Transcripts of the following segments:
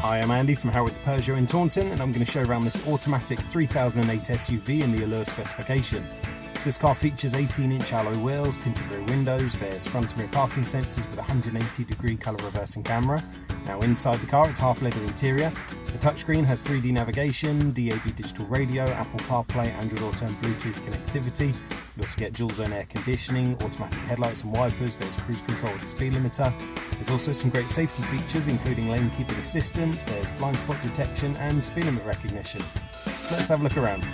Hi, I'm Andy from Harrods Peugeot in Taunton, and I'm going to show around this automatic 3008 SUV in the Allure specification. So this car features 18-inch alloy wheels, tinted rear windows, there's front and rear parking sensors with a 180-degree colour reversing camera. Now inside the car it's half leather interior. The touchscreen has 3D navigation, DAB digital radio, Apple CarPlay, Android Auto and Bluetooth connectivity. You also get dual zone air conditioning, automatic headlights and wipers, there's cruise control with the speed limiter. There's also some great safety features including lane keeping assistance, there's blind spot detection and speed limit recognition. So let's have a look around.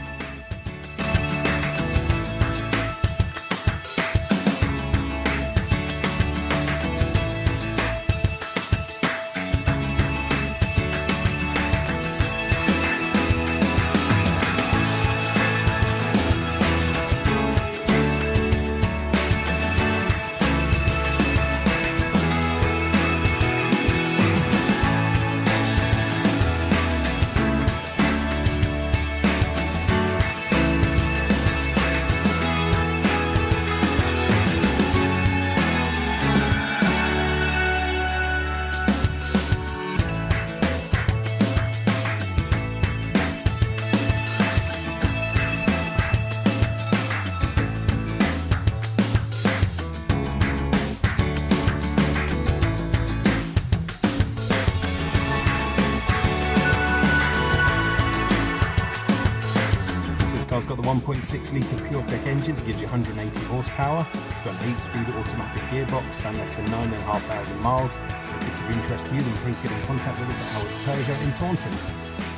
It's got the 1.6 litre PureTech engine that gives you 180 horsepower. It's got an 8-speed automatic gearbox, done less than 9,500 miles. If it's of interest to you, then please get in contact with us at Harrods Peugeot in Taunton.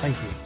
Thank you.